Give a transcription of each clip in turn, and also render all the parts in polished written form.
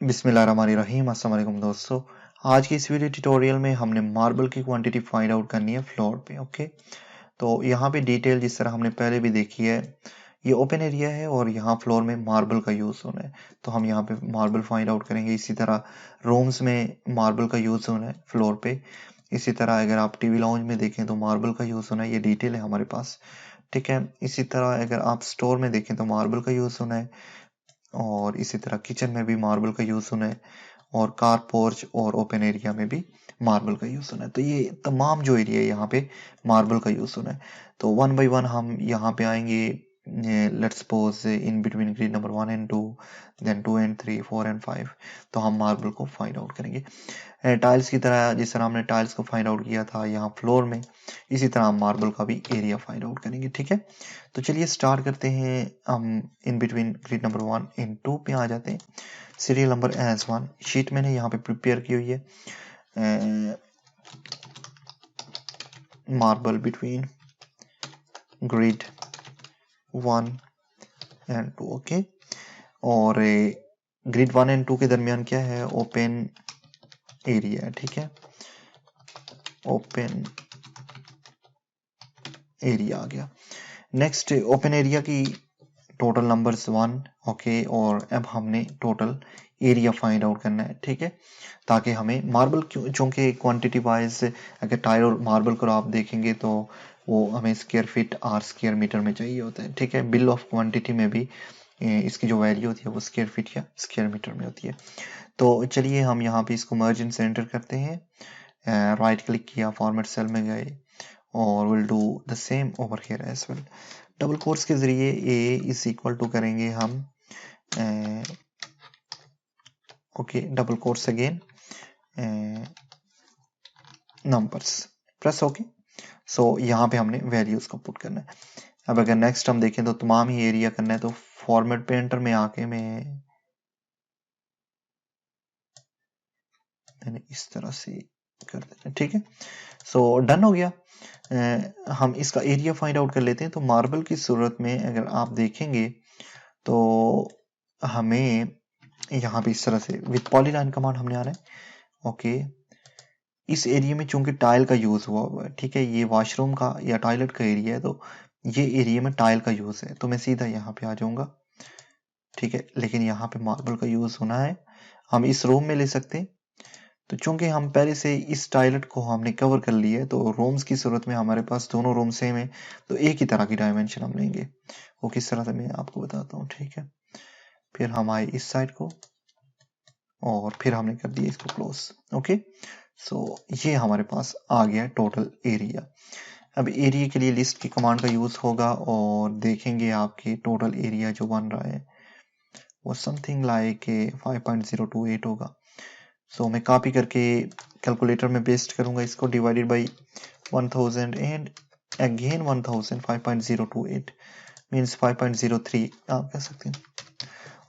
बिस्मिल्लाहिर्रहमानिर्रहीम। अस्सलाम वालेकुम दोस्तों, आज की इस वीडियो ट्यूटोरियल में हमने मार्बल की क्वांटिटी फाइंड आउट करनी है फ्लोर पे। ओके, तो यहाँ पे डिटेल जिस तरह हमने पहले भी देखी है, ये ओपन एरिया है और यहाँ फ्लोर में मार्बल का यूज़ होना है, तो हम यहाँ पे मार्बल फाइंड आउट करेंगे। इसी तरह रूम्स में मार्बल का यूज़ होना है फ्लोर पे। इसी तरह अगर आप टीवी लाउंज में देखें तो मार्बल का यूज़ होना है, ये डिटेल है हमारे पास। ठीक है, इसी तरह अगर आप स्टोर में देखें तो मार्बल का यूज़ होना है, और इसी तरह किचन में भी मार्बल का यूज़ होना है, और कार पोर्च और ओपन एरिया में भी मार्बल का यूज़ होना है। तो ये तमाम जो एरिया है यहाँ पे मार्बल का यूज़ होना है। तो वन बाय वन हम यहाँ पे आएंगे। Let's suppose in between grid number 1 and 2, then 2 and 3, 4 and 5, तो हम मार्बल को फाइंड आउट करेंगे। टाइल्स की तरह, जिस तरह हमने टाइल्स को फाइंड आउट किया था यहाँ फ्लोर में, इसी तरह हम मार्बल का भी एरिया फाइंड आउट करेंगे। ठीक है, तो चलिए स्टार्ट करते हैं। हम इन बिटवीन ग्रिड नंबर 1 and 2 पे आ जाते हैं। सीरियल नंबर S1 शीट मैंने यहाँ पे प्रिपेयर की हुई है। Marble between grid 1 and 2। Okay, और ग्रिड 1 and 2 के दरमियान क्या है, ओपन एरिया है। ठीक है, ओपन एरिया आ गया। नेक्स्ट, ओपन एरिया की टोटल नंबर्स 1। ओके, और अब हमने टोटल एरिया फाइंड आउट करना है। ठीक है, ताकि हमें मार्बल, चूंकि क्वांटिटी वाइज अगर टाइल और मार्बल को आप देखेंगे तो वो हमें स्क्वायर फीट और स्क्वायर मीटर में चाहिए होता है। ठीक है, बिल ऑफ क्वांटिटी में भी इसकी जो वैल्यू होती है वो स्क्वायर फीट या स्क्वायर मीटर में होती है। तो चलिए हम यहाँ पे इसको मर्ज इन सेंटर करते हैं। राइट क्लिक किया, फॉर्मेट सेल में गए, और will do the same over here as well. Double quotes के जरिए ए इज इक्वल टू करेंगे हम। Okay, double quotes again, numbers press. Okay, so यहाँ पे हमने वैल्यूज को पुट करना है। अब अगर नेक्स्ट हम देखें तो तमाम ही एरिया करना है, तो फॉर्मेट पेंटर में आके मैंने इस तरह से कर देना। ठीक है, सो डन हो गया। हम इसका एरिया फाइंड आउट कर लेते हैं। तो मार्बल की सूरत में अगर आप देखेंगे तो हमें यहाँ पे इस तरह से विथ पॉलीलाइन कमांड हमने आना है। ओके, इस एरिया में चूंकि टाइल का यूज हुआ है, ठीक है, ये वॉशरूम का या टॉयलेट का एरिया है, तो ये एरिया में टाइल का यूज है, तो मैं सीधा यहाँ पे आ जाऊंगा। ठीक है, लेकिन यहाँ पे मार्बल का यूज होना है। हम इस रूम में ले सकते हैं, तो चूंकि हम पहले से इस टॉयलेट को हमने कवर कर लिया है, तो रूम्स की सूरत में हमारे पास दोनों रूम सेम है, तो एक ही तरह की डायमेंशन हम लेंगे। वो किस तरह से मैं आपको बताता हूँ। ठीक है, फिर हम आए इस साइड को, और फिर हमने कर दिया इसको क्लोज। ओके, सो ये हमारे पास आ गया टोटल एरिया। अब एरिया के लिए लिस्ट की कमांड का यूज होगा, और देखेंगे आपके टोटल एरिया जो बन रहा है वो समथिंग लाइक 5.028 होगा। सो मैं कॉपी करके कैलकुलेटर में पेस्ट करूंगा इसको, divided by 1000 and again 1000, 5.028 means 5.03 आप कह सकते हैं।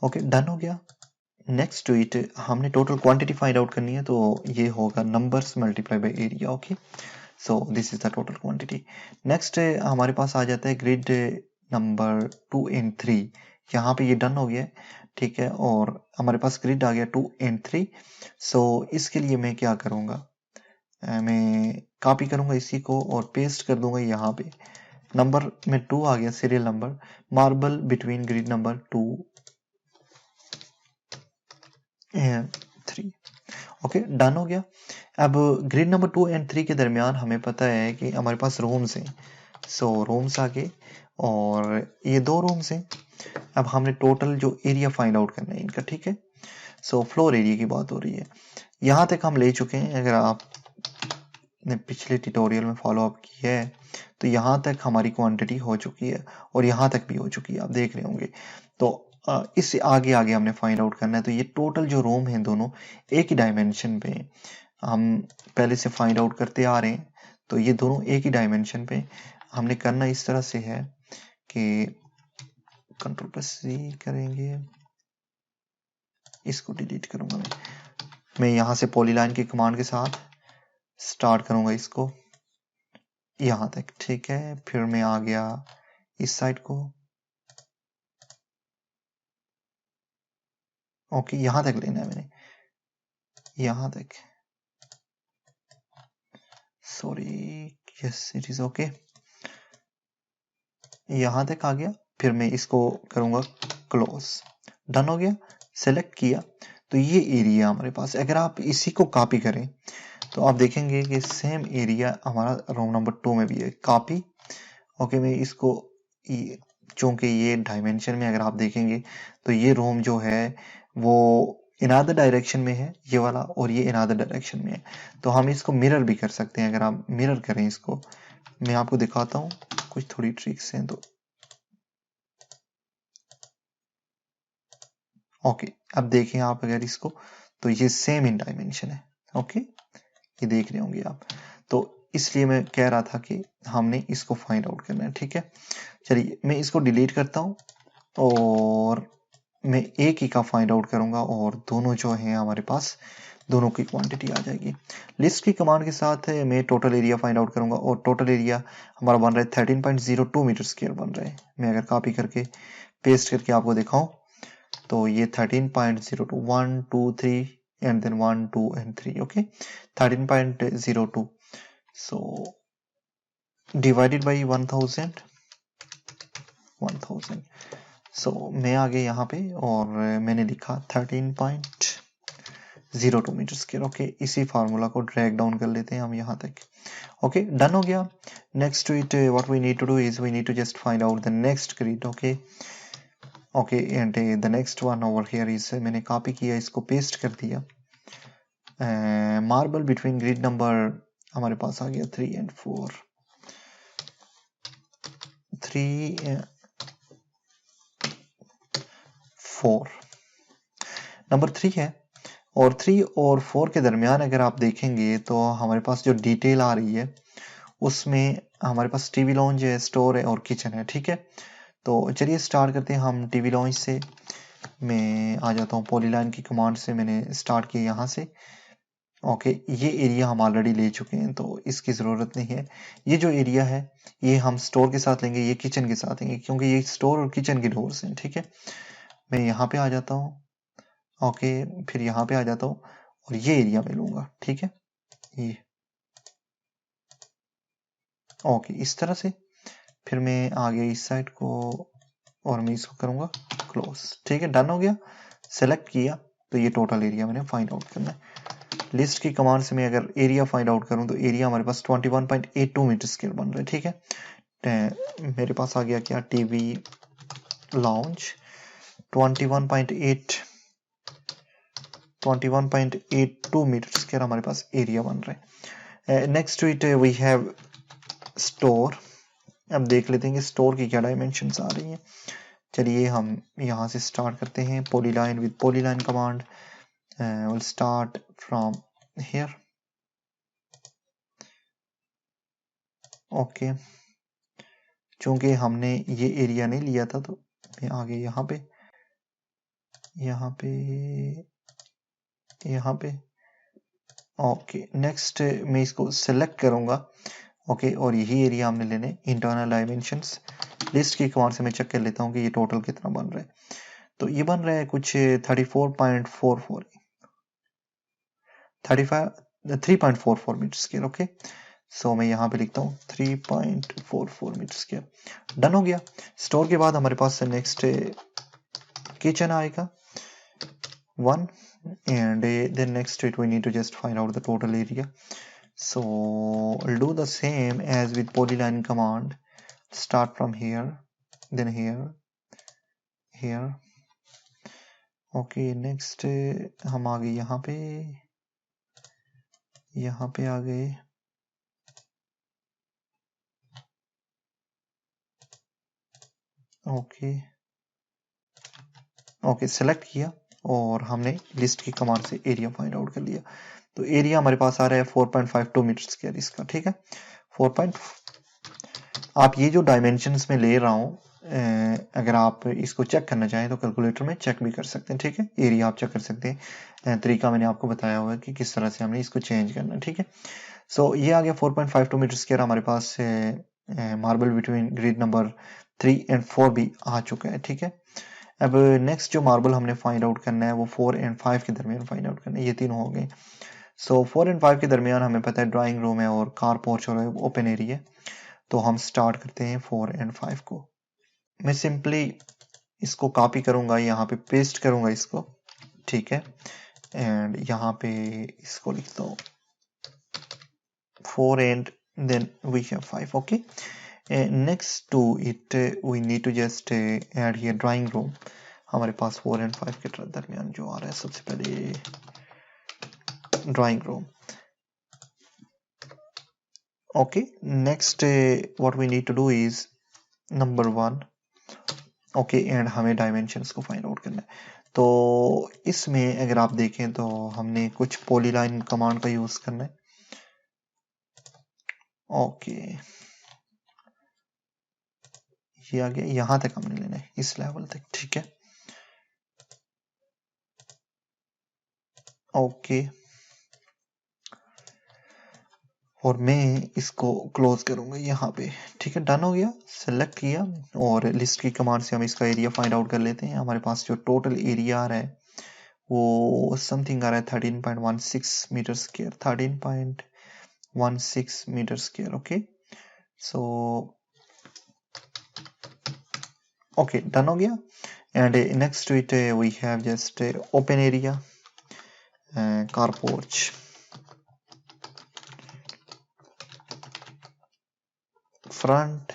ओके, डन हो गया। नेक्स्ट टू इट, हमने टोटल क्वांटिटी फाइंड आउट करनी है, तो ये होगा numbers multiply by area. Okay, so this is the total quantity. Next हमारे पास आ जाता है ग्रिड नंबर 2 and 3। यहाँ पे ये डन हो गया है। ठीक है, और हमारे पास ग्रिड आ गया 2 and 3। सो इसके लिए मैं क्या करूँगा, मैं कॉपी करूँगा इसी को और पेस्ट कर दूंगा यहाँ पे। नंबर में 2 आ गया, serial number, marble between grid number 2 and 3। Okay, done हो गया। अब ग्रिड नंबर 2 and 3 के दरमियान हमें पता है कि हमारे पास रूम्स हैं। सो रूम्स आगे, और ये 2 रूम्स हैं। अब हमने टोटल जो एरिया फाइंड आउट करना है इनका। ठीक है, सो फ्लोर एरिया की बात हो रही है। यहाँ तक हम ले चुके हैं, अगर आपने पिछले ट्यूटोरियल में फॉलो अप किया है तो यहाँ तक हमारी क्वांटिटी हो चुकी है, और यहाँ तक भी हो चुकी है, आप देख रहे होंगे। तो इससे आगे आगे हमने फाइंड आउट करना है। तो ये टोटल जो रूम है दोनों एक ही डायमेंशन पे हम पहले से फाइंड आउट करते आ रहे हैं, तो ये दोनों एक ही डायमेंशन पे हमने करना इस तरह से है कि कंट्रोल+C करेंगे, इसको डिलीट करूंगा मैं यहाँ से पॉलीलाइन की कमांड के साथ स्टार्ट करूंगा इसको यहाँ तक। ठीक है, फिर मैं आ गया इस साइड को, ओके, यहां तक लेना है मैंने, यहां तक, sorry, yes it is okay, यहां तक आ गया। फिर मैं इसको करूंगा क्लोज, डन हो गया, सेलेक्ट किया। तो ये एरिया हमारे पास, अगर आप इसी को कॉपी करें तो आप देखेंगे कि सेम एरिया हमारा रूम नंबर 2 में भी है, कॉपी। ओके, मैं इसको, चूंकि ये डायमेंशन में अगर आप देखेंगे तो ये रूम जो है वो इन अदर डायरेक्शन में है, ये वाला, और ये इन अदर डायरेक्शन में है। तो हम इसको मिरर भी कर सकते हैं। अगर आप मिरर करें इसको, मैं आपको दिखाता हूँ, कुछ थोड़ी ट्रिक्स हैं। तो ओके, अब देखें आप अगर इसको, तो ये सेम इन डायमेंशन है। ओके, ये देख रहे होंगे आप। तो इसलिए मैं कह रहा था कि हमने इसको फाइंड आउट करना है। ठीक है, चलिए मैं इसको डिलीट करता हूँ और मैं एक ही का फाइंड आउट करूंगा, और दोनों जो हैं हमारे पास, दोनों की क्वांटिटी आ जाएगी। लिस्ट की कमांड के साथ मैं टोटल एरिया फाइंड आउट करूंगा, और टोटल एरिया हमारा बन रहा है 13.02 मीटर स्क्वायर बन रहा है। मैं अगर कॉपी करके पेस्ट करके आपको दिखाऊं तो ये 13.02, 1 2 3 and then 1 2 and 3, okay, 13.02, so divided by 1000, so मैं आ गया यहाँ पे और मैंने लिखा 13.02 मीटर स्क्वायर। ओके, इसी फार्मूला को ड्रैग डाउन कर लेते हैं हम यहाँ तक। ओके, डन हो गया। Next to it what we need to do is we need to just find out the next grid. Okay, and the next one over here is, मैंने कॉपी किया, इसको पेस्ट कर दिया। मार्बल बिटवीन ग्रिड नंबर हमारे पास आ गया 3 and 4, 4 number 3 है, और 3 और 4 के दरमियान अगर आप देखेंगे तो हमारे पास जो डिटेल आ रही है उसमें हमारे पास टीवी लॉन्ज है, स्टोर है और किचन है। ठीक है, तो चलिए स्टार्ट करते हैं हम टीवी लॉन्ज से। मैं आ जाता हूँ पॉलीलाइन की कमांड से, मैंने स्टार्ट किया यहाँ से। ओके, ये एरिया हम ऑलरेडी ले चुके हैं तो इसकी ज़रूरत नहीं है। ये जो एरिया है ये हम स्टोर के साथ लेंगे, ये किचन के साथ लेंगे, क्योंकि ये स्टोर और किचन के डोर्स हैं। ठीक है, मैं यहाँ पे आ जाता हूँ। ओके, फिर यहाँ पे आ जाता हूँ और ये एरिया मैं लूँगा। ठीक है, ये ओके, इस तरह से। फिर मैं आगे इस साइड को, और मैं इसको करूँगा क्लोज। ठीक है, डन हो गया, सेलेक्ट किया। तो ये टोटल एरिया मैंने फाइंड आउट करना है। लिस्ट की कमांड से मैं अगर एरिया फाइंड आउट करूं तो एरिया हमारे पास 21.82 मीटर स्क्वायर बन रहा है। ठीक है, मेरे पास आ गया क्या, टीवी लॉन्च 21.82 मीटर स्क्वायर हमारे पास एरिया बन रहा है। Next to it we have store. अब देख लेते हैं कि स्टोर की क्या डायमेंशंस आ रही हैं। चलिए हम यहाँ से स्टार्ट करते हैं, polyline with polyline command will start from here. Okay, चूंकि हमने ये एरिया नहीं लिया था तो मैं आगे यहाँ पे, यहाँ पे, यहाँ पे। ओके, नेक्स्ट मैं इसको सेलेक्ट करूंगा। ओके, और यही एरिया हमने लेने, इंटरनल डायमेंशंस। लिस्ट की कमांड से मैं चेक कर लेता हूँ कि ये टोटल कितना बन रहा है। तो ये बन रहा है कुछ 34.44, 3.44 मीटर स्क्वायर। ओके, सो मैं यहाँ पे लिखता हूँ 3.44 मीटर स्क्वायर। डन हो गया। स्टोर के बाद हमारे पास नेक्स्ट किचन आएगा 1, and then next we need to just find out the total area. So I'll do the same as with polyline command, start from here, then here, here. Okay, next हम आ गए यहाँ पे, यहाँ पे आ गए। Okay, okay, select किया और हमने लिस्ट की कमांड से एरिया फाइंड आउट कर लिया। तो एरिया हमारे पास आ रहा है 4.52 मीटर स्क्वायर इसका। ठीक है, 4. आप ये जो डायमेंशंस में ले रहा हूँ, अगर आप इसको चेक करना चाहें तो कैलकुलेटर में चेक भी कर सकते हैं। ठीक है, एरिया आप चेक कर सकते हैं। तरीका मैंने आपको बताया हुआ है कि किस तरह से हमने इसको चेंज करना है। ठीक है, सो ये आ गया 4.52 मीटर स्क्वायर हमारे पास। Marble between grid number 3 and 4 भी आ चुका है। ठीक है, अब नेक्स्ट जो मार्बल हमने फाइंड आउट करना है वो 4 एंड 5 के दरमियान फाइंड आउट करना है, ये तीनों हो गए। सो 4 एंड 5 के दरमियान हमें पता है ड्राइंग रूम है और कार पोर्च और ओपन एरिया है, तो हम स्टार्ट करते हैं 4 एंड 5 को। मैं सिंपली इसको कॉपी करूंगा, यहाँ पे पेस्ट करूंगा इसको, ठीक है, एंड यहाँ पे इसको लिखता हूँ 4 and then we have 5. Okay, next to it we need to just add here drawing room. हमारे पास 4 and 5 के दरमियान जो आ रहा है, सबसे पहले drawing room. Okay, next what we need to do is number 1. Okay, and हमें dimensions को find out करना है। तो इसमें अगर आप देखें तो हमने कुछ पॉलीलाइन कमांड का यूज करना है। ओके, ये आ गया, यहां तक हमने लेना है, इस लेवल तक, ठीक है। ओके, और मैं इसको क्लोज करूंगा यहाँ पे, ठीक है। डन हो गया, सेलेक्ट किया और लिस्ट की कमांड से हम इसका एरिया फाइंड आउट कर लेते हैं। हमारे पास जो टोटल एरिया आ रहा है वो समथिंग आ रहा है 13.16 metre square, 13.16 metre square. Okay, so okay, done हो गया। And next to it we have just open area, car porch, front,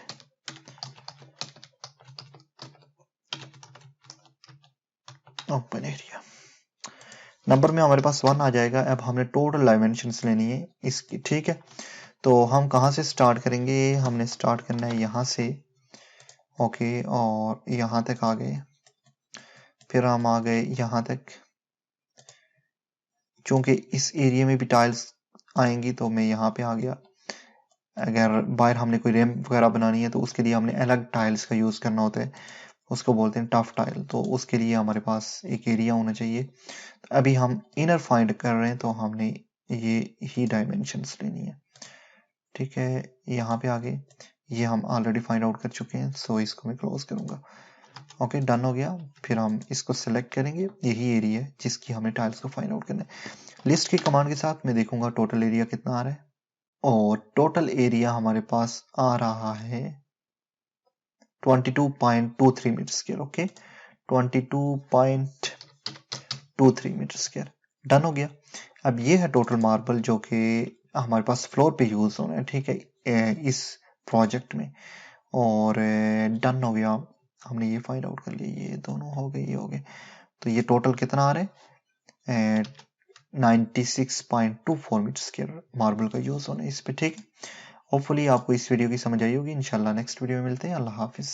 open area. Number में हमारे पास 1 आ जाएगा। अब हमने टोटल डायमेंशंस लेनी है इसकी, ठीक है। तो हम कहाँ से स्टार्ट करेंगे, हमने स्टार्ट करना है यहाँ से, ओके, और यहाँ तक आ गए, फिर हम आ गए यहाँ तक। क्योंकि इस एरिया में भी टाइल्स आएंगी तो मैं यहाँ पे आ गया। अगर बाहर हमने कोई रैंप वगैरह बनानी है तो उसके लिए हमने अलग टाइल्स का यूज करना होता है, उसको बोलते हैं टफ टाइल। तो उसके लिए हमारे पास एक एरिया होना चाहिए। अभी हम इनर फाइंड कर रहे हैं तो हमने ये ही डायमेंशंस लेनी है, ठीक है। यहाँ पे आगे ये हम ऑलरेडी फाइंड आउट कर चुके हैं, सो इसको मैं क्लोज करूंगा। ओके, डन हो गया। फिर हम इसको सेलेक्ट करेंगे, यही एरिया है जिसकी हमें टाइल्स को फाइंड आउट करना है। लिस्ट की कमांड के साथ मैं देखूंगा टोटल एरिया कितना आ रहा है, और टोटल एरिया हमारे पास आ रहा है 22.23 metre square. Okay, 22.23 metre square, done हो गया। अब ये है टोटल मार्बल जो कि हमारे पास फ्लोर पे यूज होना है, ठीक है, इस प्रोजेक्ट में। और डन हो गया, हमने ये फाइंड आउट कर लिया, ये दोनों हो गए, ये हो गए। तो ये टोटल कितना आ रहा है, 96.24 मीटर स्क्वायर मार्बल का यूज होना है इस पे, ठीक है। होपफुली आपको इस वीडियो की समझ आई होगी। इंशाल्लाह नेक्स्ट वीडियो में मिलते हैं। अल्लाह हाफिज।